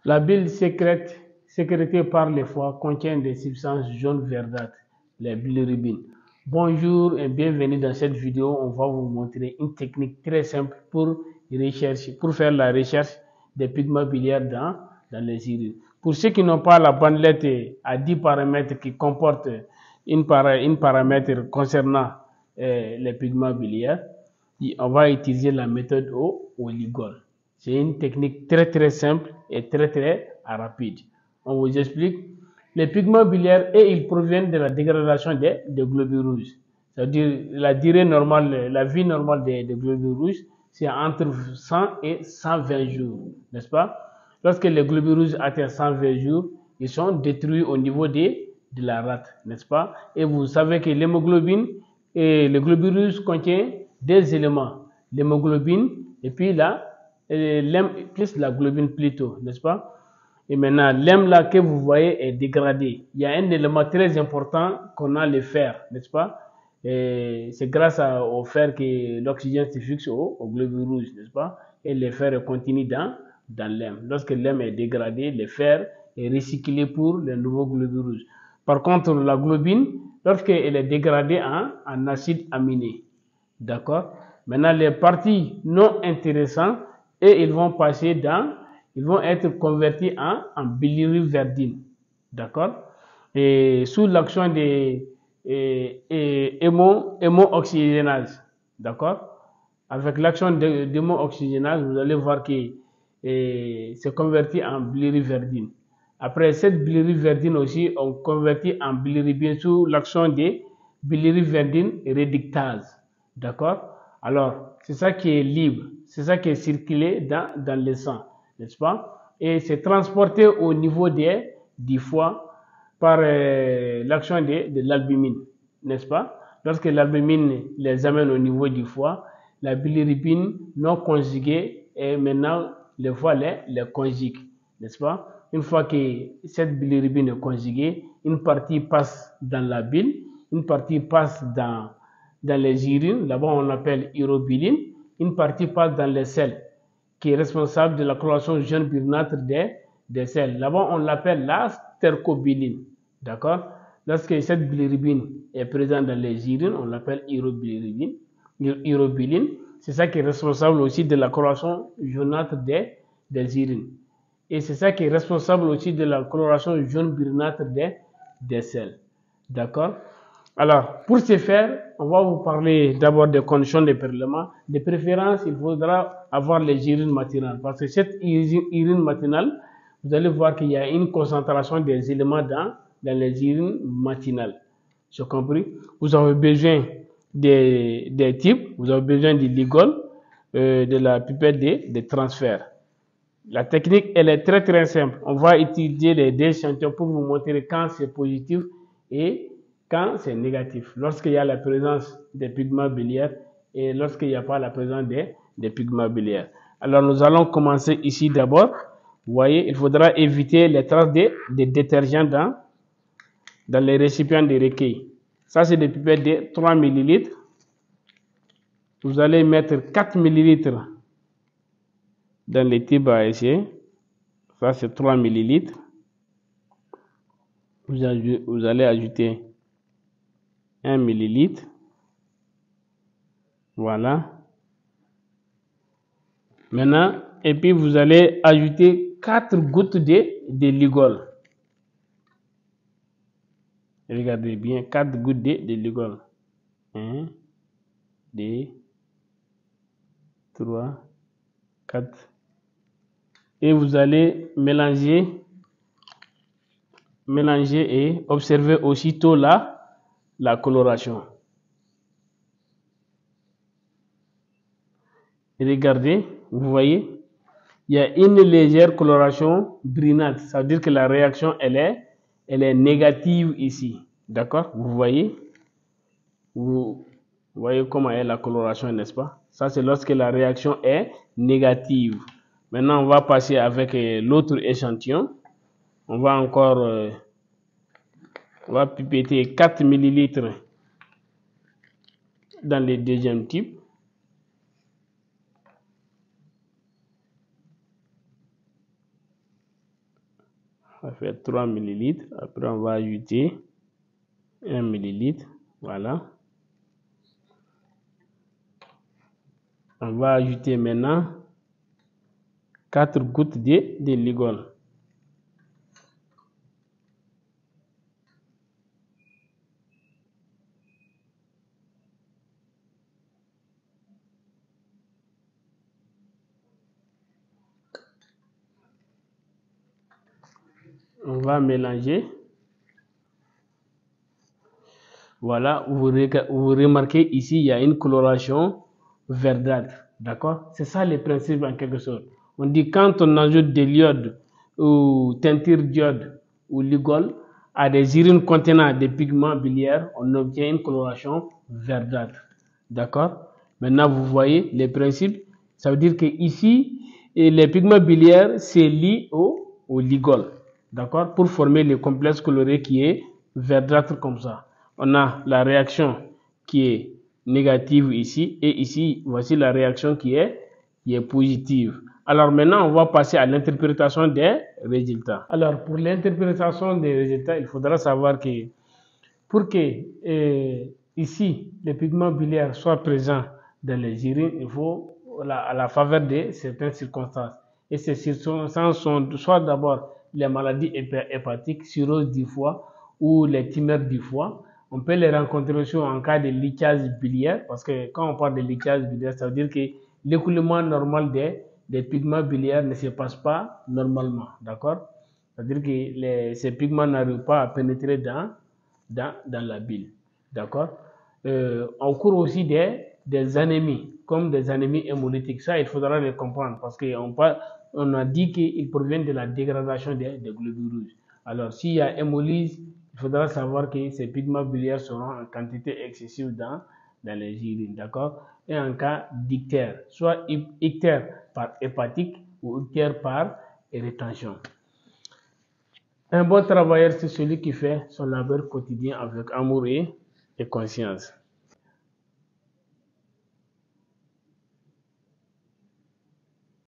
La bile sécrétée par le foie contient des substances jaunes verdâtres, les bilirubines. Bonjour et bienvenue dans cette vidéo. On va vous montrer une technique très simple pour faire la recherche des pigments biliaires dans les urines. Pour ceux qui n'ont pas la bandelette à 10 paramètres qui comporte une paramètre concernant les pigments biliaires, on va utiliser la méthode au Ligol. C'est une technique très simple et très rapide. On vous explique. Les pigments biliaires, ils proviennent de la dégradation des globules rouges. C'est-à-dire la durée normale, la vie normale des globules rouges, c'est entre 100 et 120 jours, n'est-ce pas? Lorsque les globules rouges atteignent 120 jours, ils sont détruits au niveau de la rate, n'est-ce pas? Et vous savez que l'hémoglobine et le globule rouge contient des éléments, l'hémoglobine et puis l'hème plus la globine plutôt, n'est-ce pas? Et maintenant, l'hème là que vous voyez est dégradé. Il y a un élément très important qu'on a, le fer, n'est-ce pas? Et c'est grâce au fer que l'oxygène se fixe au globule rouge, n'est-ce pas? Et le fer continue dans l'hème. Lorsque l'hème est dégradé, le fer est recyclé pour le nouveau globule rouge. Par contre, la globine, lorsqu'elle est dégradée en acide aminé, d'accord? Maintenant, les parties non intéressantes, et ils vont être convertis en bilirubine, d'accord? Et sous l'action des hémo-oxygénase, d'accord? Avec l'action d'hémo-oxygénase, vous allez voir que c'est converti en bilirubine. Après cette bilirubine aussi, on convertit en bilirubine sous l'action de bilirubine réductase, d'accord? Alors, c'est ça qui est libre, c'est ça qui est circulé dans le sang, n'est-ce pas? Et c'est transporté au niveau du foie par l'action de l'albumine, n'est-ce pas? Lorsque l'albumine les amène au niveau du foie, la bilirubine non conjuguée et maintenant le foie les conjugue, n'est-ce pas? Une fois que cette bilirubine est conjuguée, une partie passe dans la bile, une partie passe dans les urines, là-bas on appelle urobiline, une partie passe dans les selles, qui est responsable de la coloration jaune brunâtre des selles. Là-bas on l'appelle la stercobiline, d'accord? Lorsque cette bilirubine est présente dans les urines, on l'appelle urobiline. C'est ça qui est responsable aussi de la coloration jaunâtre des urines. Et c'est ça qui est responsable aussi de la coloration jaune brunâtre des selles. D'accord? Alors, pour ce faire, on va vous parler d'abord des conditions de prélèvement. De préférence, il faudra avoir les urines matinales. Parce que cette urine matinale, vous allez voir qu'il y a une concentration des éléments dans les urines matinales. J'ai compris? Vous avez besoin des types, vous avez besoin du Ligol, de la pipette de transfert. La technique, elle est très simple. On va utiliser les deux échantillons pour vous montrer quand c'est positif et quand c'est négatif. Lorsqu'il y a la présence des pigments biliaires et lorsqu'il n'y a pas la présence des pigments biliaires. Alors, nous allons commencer ici d'abord. Vous voyez, il faudra éviter les traces de détergents dans les récipients de recueil. Ça, c'est des pipettes de 3 ml. Vous allez mettre 4 ml dans les tubes à essai. Ça, c'est 3 ml. Vous allez ajouter 1 ml. Voilà. Maintenant, et puis vous allez ajouter 4 gouttes de Ligol. Regardez bien, 4 gouttes de Ligol. 1, 2, 3, 4. Et vous allez mélanger et observer aussitôt la coloration. Regardez, vous voyez, il y a une légère coloration brunâtre. Ça veut dire que la réaction, elle est négative ici. D'accord? Vous voyez comment est la coloration, n'est-ce pas? Ça, c'est lorsque la réaction est négative. Maintenant, on va passer avec l'autre échantillon. On va encore on va pipetter 4 ml dans le deuxième type. On va faire 3 ml. Après, on va ajouter 1 ml. Voilà. On va ajouter maintenant 4 gouttes de Ligol. On va mélanger. Voilà, vous remarquez ici, il y a une coloration verdâtre. D'accord? C'est ça le principe en quelque sorte. On dit quand on ajoute de l'iode ou teinture d'iode ou Ligol à des urines contenant des pigments biliaires, on obtient une coloration verdâtre. D'accord? Maintenant, vous voyez les principes. Ça veut dire que ici, les pigments biliaires, c'est lié au Ligol. D'accord? Pour former le complexe coloré qui est verdâtre comme ça. On a la réaction qui est négative ici et ici, voici la réaction qui est positive. Alors maintenant, on va passer à l'interprétation des résultats. Alors pour l'interprétation des résultats, il faudra savoir que pour que ici, les pigments biliaires soient présents dans les urines, il faut à la faveur de certaines circonstances. Et ces circonstances sont soit d'abord les maladies hépatiques, cirrhose du foie ou les tumeurs du foie. On peut les rencontrer aussi en cas de liquage biliaire, parce que quand on parle de liquage biliaire, ça veut dire que l'écoulement normal des pigments biliaires ne se passe pas normalement, d'accord? C'est-à-dire que ces pigments n'arrivent pas à pénétrer dans la bile, d'accord? On court aussi des anémies, comme des anémies hémolytiques. Ça, il faudra les comprendre, parce qu'on a dit qu'ils proviennent de la dégradation des globules rouges. Alors, s'il y a hémolyse, il faudra savoir que ces pigments biliaires seront en quantité excessive dans les urines, d'accord? Et en cas d'ictère, soit ictère par hépatique ou ictère par rétention. Un bon travailleur, c'est celui qui fait son labeur quotidien avec amour et conscience.